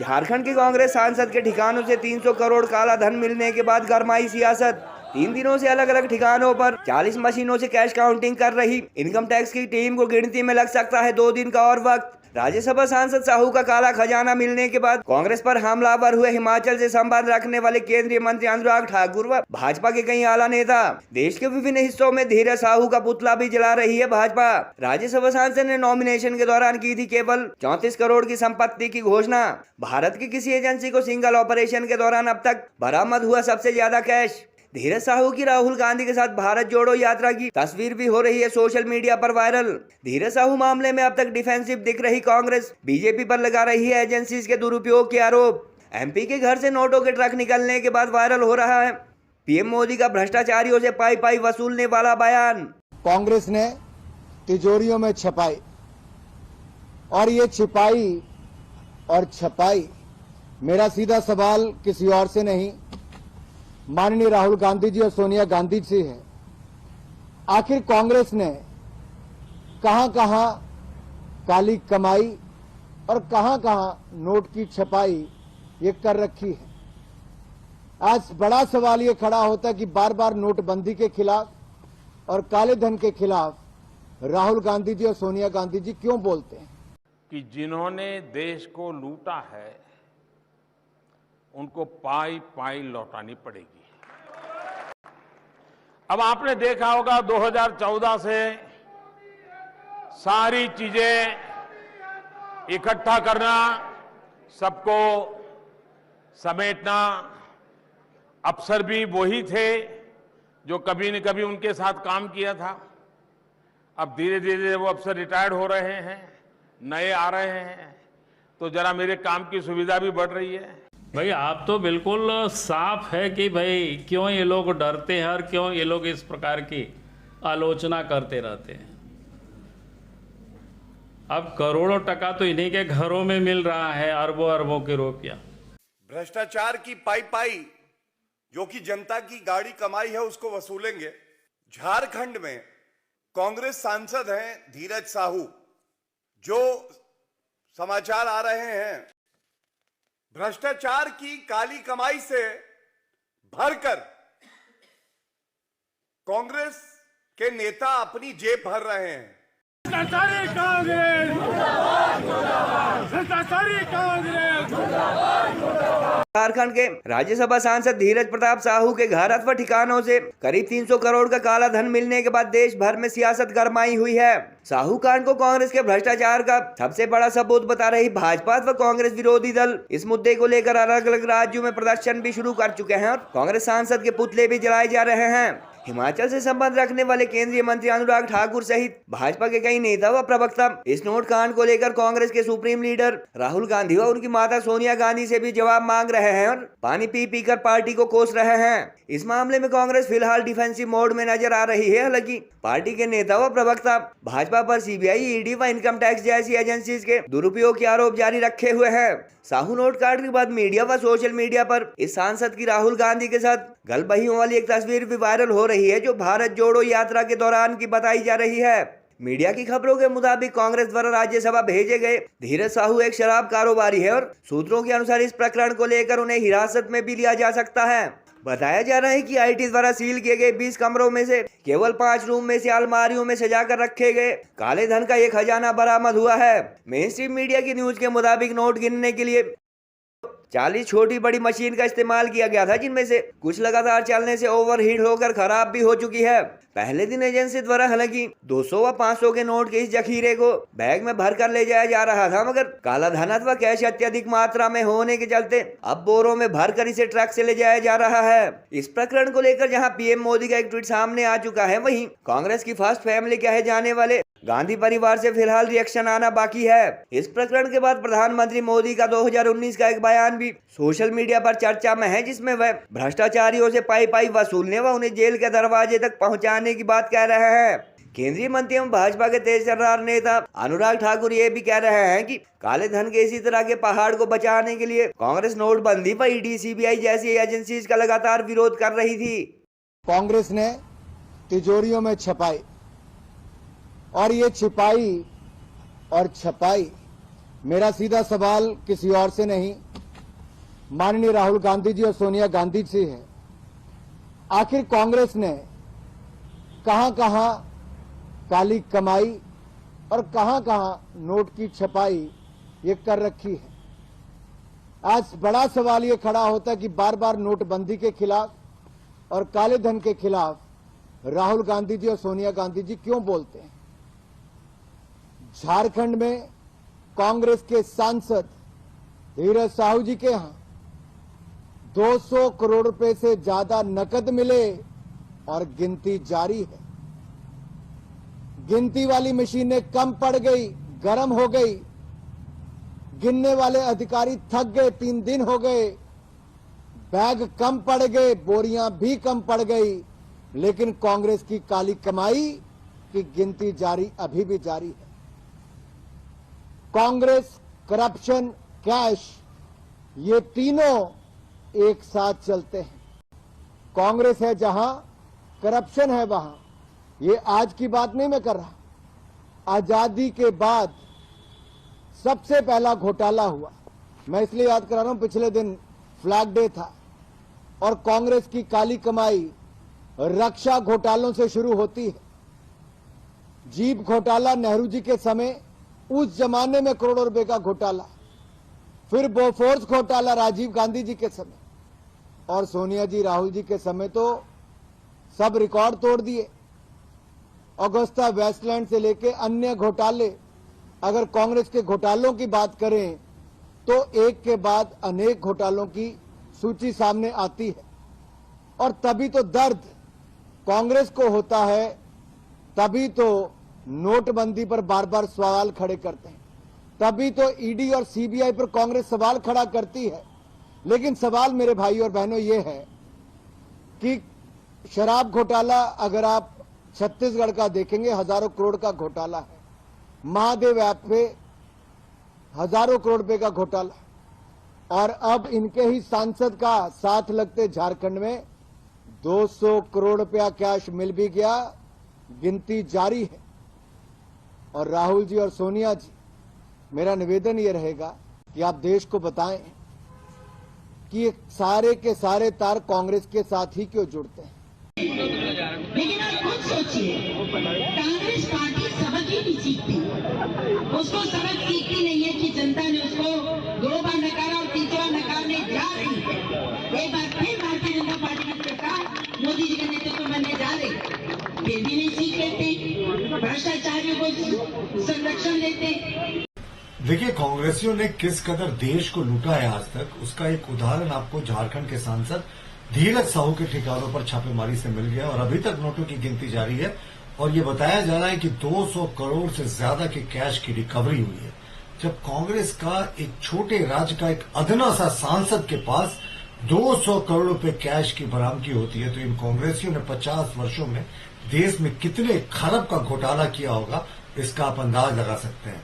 झारखंड के कांग्रेस सांसद के ठिकानों से 300 करोड़ काला धन मिलने के बाद गरमाई सियासत। 3 दिनों से अलग अलग ठिकानों पर 40 मशीनों से कैश काउंटिंग कर रही इनकम टैक्स की टीम को गिनती में लग सकता है 2 दिन का और वक्त। राज्यसभा सांसद साहू का काला खजाना मिलने के बाद कांग्रेस पर हमलावर हुए हिमाचल से संबंध रखने वाले केंद्रीय मंत्री अनुराग ठाकुर व भाजपा के कई आला नेता। देश के विभिन्न हिस्सों में धीरज साहू का पुतला भी जला रही है भाजपा। राज्यसभा सांसद ने नॉमिनेशन के दौरान की थी केवल 34 करोड़ की संपत्ति की घोषणा। भारत की किसी एजेंसी को सिंगल ऑपरेशन के दौरान अब तक बरामद हुआ सबसे ज्यादा कैश। धीरज साहू की राहुल गांधी के साथ भारत जोड़ो यात्रा की तस्वीर भी हो रही है सोशल मीडिया पर वायरल। धीरज साहू मामले में अब तक डिफेंसिव दिख रही कांग्रेस बीजेपी पर लगा रही है एजेंसीज के दुरुपयोग के आरोप। एमपी के घर से नोटों के ट्रक निकलने के बाद वायरल हो रहा है पीएम मोदी का भ्रष्टाचारियों से पाई पाई वसूलने वाला बयान। कांग्रेस ने तिजोरियों में छपाई और ये छिपाई और छपाई, मेरा सीधा सवाल किसी और से नहीं, माननीय राहुल गांधी जी और सोनिया गांधी जी है। आखिर कांग्रेस ने कहां कहां काली कमाई और कहां कहां नोट की छपाई ये कर रखी है। आज बड़ा सवाल ये खड़ा होता है कि बार बार नोटबंदी के खिलाफ और काले धन के खिलाफ राहुल गांधी जी और सोनिया गांधी जी क्यों बोलते हैं कि जिन्होंने देश को लूटा है उनको पाई पाई लौटानी पड़ेगी। अब आपने देखा होगा 2014 से सारी चीजें इकट्ठा करना, सबको समेटना, अफसर भी वही थे जो कभी न कभी उनके साथ काम किया था। अब धीरे धीरे वो अफसर रिटायर्ड हो रहे हैं, नए आ रहे हैं, तो जरा मेरे काम की सुविधा भी बढ़ रही है। भाई आप तो बिल्कुल साफ है कि भाई क्यों ये लोग डरते हैं और क्यों ये लोग इस प्रकार की आलोचना करते रहते हैं। अब करोड़ों टका तो इन्हीं के घरों में मिल रहा है, अरबों अरबों के रुपया। भ्रष्टाचार की पाई पाई जो कि जनता की गाड़ी कमाई है उसको वसूलेंगे। झारखंड में कांग्रेस सांसद हैं धीरज साहू, जो समाचार आ रहे हैं भ्रष्टाचार की काली कमाई से भरकर कांग्रेस के नेता अपनी जेब भर रहे हैं। झारखंड के राज्यसभा सांसद धीरज प्रताप साहू के घर अथवा ठिकानों से करीब 300 करोड़ का काला धन मिलने के बाद देश भर में सियासत गरमाई हुई है। साहू कांड को कांग्रेस के भ्रष्टाचार का सबसे बड़ा सबूत बता रही भाजपा व कांग्रेस विरोधी दल इस मुद्दे को लेकर अलग अलग राज्यों में प्रदर्शन भी शुरू कर चुके हैं और कांग्रेस सांसद के पुतले भी जलाए जा रहे हैं। हिमाचल से संबंध रखने वाले केंद्रीय मंत्री अनुराग ठाकुर सहित भाजपा के कई नेता व प्रवक्ता इस नोट कांड को लेकर कांग्रेस के सुप्रीम लीडर राहुल गांधी व उनकी माता सोनिया गांधी से भी जवाब मांग रहे हैं और पानी पी पी कर पार्टी को कोस रहे हैं। इस मामले में कांग्रेस फिलहाल डिफेंसिव मोड में नजर आ रही है। हालांकि पार्टी के नेता व प्रवक्ता भाजपा पर सीबीआई, ईडी व इनकम टैक्स जैसी एजेंसीज के दुरुपयोग के आरोप जारी रखे हुए हैं। साहू नोट कांड के बाद मीडिया व सोशल मीडिया पर इस सांसद की राहुल गांधी के साथ गलबहियों वाली एक तस्वीर भी वायरल हो रही है, जो भारत जोड़ो यात्रा के दौरान की बताई जा रही है। मीडिया की खबरों के मुताबिक कांग्रेस द्वारा राज्यसभा भेजे गए धीरज साहू एक शराब कारोबारी है और सूत्रों के अनुसार इस प्रकरण को लेकर उन्हें हिरासत में भी लिया जा सकता है। बताया जा रहा है कि आईटी द्वारा सील किए गए 20 कमरों में से केवल 5 रूम में से अलमारियों में सजा कर रखे गए काले धन का एक खजाना बरामद हुआ है। मेन स्ट्रीम मीडिया की न्यूज के मुताबिक नोट गिनने के लिए 40 छोटी बड़ी मशीन का इस्तेमाल किया गया था, जिनमें से कुछ लगातार चलने से ओवरहीट होकर खराब भी हो चुकी है। पहले दिन एजेंसी द्वारा हालांकि 200 व 500 के नोट के इस जखीरे को बैग में भरकर ले जाया जा रहा था, मगर काला धन अथवा कैश अत्यधिक मात्रा में होने के चलते अब बोरों में भरकर इसे ट्रक से ले जाया जा रहा है। इस प्रकरण को लेकर जहां पीएम मोदी का एक ट्वीट सामने आ चुका है, वहीं कांग्रेस की फर्स्ट फैमिली कहे जाने वाले गांधी परिवार से फिलहाल रिएक्शन आना बाकी है। इस प्रकरण के बाद प्रधानमंत्री मोदी का 2019 का एक बयान भी सोशल मीडिया पर चर्चा में है, जिसमें वह भ्रष्टाचारियों से पाई पाई वसूलने व उन्हें जेल के दरवाजे तक पहुंचाने की बात कह रहे हैं। केंद्रीय मंत्री एवं भाजपा के तेज तर्रार नेता अनुराग ठाकुर ये भी कह रहे हैं कि काले धन के इसी तरह के पहाड़ को बचाने के लिए कांग्रेस नोटबंदी पर ईडी, सीबीआई जैसी एजेंसीज का लगातार विरोध कर रही थी। कांग्रेस ने तिजोरियों में छपाई और ये छिपाई और छपाई, मेरा सीधा सवाल किसी और से नहीं, माननीय राहुल गांधी जी और सोनिया गांधी जी है, आखिर कांग्रेस ने कहां कहां काली कमाई और कहां कहां नोट की छपाई ये कर रखी है। आज बड़ा सवाल ये खड़ा होता है कि बार बार नोटबंदी के खिलाफ और काले धन के खिलाफ राहुल गांधी जी और सोनिया गांधी जी क्यों बोलते हैं। झारखंड में कांग्रेस के सांसद धीरज साहू जी के यहां 200 करोड़ रुपए से ज्यादा नकद मिले और गिनती जारी है। गिनती वाली मशीनें कम पड़ गई, गर्म हो गई, गिनने वाले अधिकारी थक गए, 3 दिन हो गए, बैग कम पड़ गए, बोरियां भी कम पड़ गई, लेकिन कांग्रेस की काली कमाई की गिनती जारी अभी भी जारी है। कांग्रेस, करप्शन, कैश, ये तीनों एक साथ चलते हैं। कांग्रेस है जहां, करप्शन है वहां। ये आज की बात नहीं मैं कर रहा, आजादी के बाद सबसे पहला घोटाला हुआ। मैं इसलिए याद करा रहा हूं, पिछले दिन फ्लैग डे था और कांग्रेस की काली कमाई रक्षा घोटालों से शुरू होती है। जीप घोटाला नेहरू जी के समय, उस जमाने में करोड़ों रुपए का घोटाला, फिर बोफोर्स घोटाला राजीव गांधी जी के समय, और सोनिया जी राहुल जी के समय तो सब रिकॉर्ड तोड़ दिए। अगुस्ता वेस्टलैंड से लेके अन्य घोटाले, अगर कांग्रेस के घोटालों की बात करें तो एक के बाद अनेक घोटालों की सूची सामने आती है। और तभी तो दर्द कांग्रेस को होता है, तभी तो नोटबंदी पर बार बार सवाल खड़े करते हैं, तभी तो ईडी और सीबीआई पर कांग्रेस सवाल खड़ा करती है। लेकिन सवाल मेरे भाई और बहनों ये है कि शराब घोटाला अगर आप छत्तीसगढ़ का देखेंगे, हजारों करोड़ का घोटाला है। महादेव ऐप पे हजारों करोड़ रुपए का घोटाला, और अब इनके ही सांसद का साथ लगते झारखंड में 200 करोड़ रुपया कैश मिल भी गया, गिनती जारी है। और राहुल जी और सोनिया जी, मेरा निवेदन ये रहेगा कि आप देश को बताएं कि ये सारे के सारे तार कांग्रेस के साथ ही क्यों जुड़ते हैं। लेकिन आप खुद सोचिए, कांग्रेस पार्टी सबक ही नहीं सीखती, उसको सबक सीखती नहीं है कि जनता ने उसको 2 बार नकारा और 3रा नकारने जा रही है। एक बार फिर भारतीय जनता पार्टी की सरकार मोदी जी के नेतृत्व बनने जा रही, फिर भी नहीं सीख लेते, भ्रष्टाचारियों को संरक्षण देते। देखिए, कांग्रेसियों ने किस कदर देश को लूटा है आज तक, उसका एक उदाहरण आपको झारखंड के सांसद धीरज साहू के ठिकानों पर छापेमारी से मिल गया और अभी तक नोटों की गिनती जारी है। और ये बताया जा रहा है कि 200 करोड़ से ज्यादा के कैश की रिकवरी हुई है। जब कांग्रेस का एक छोटे राज्य का एक अदना सा सांसद के पास 200 करोड़ रुपए कैश की बरामदगी होती है, तो इन कांग्रेसियों ने 50 वर्षों में देश में कितने खरब का घोटाला किया होगा, इसका आप अंदाज लगा सकते हैं।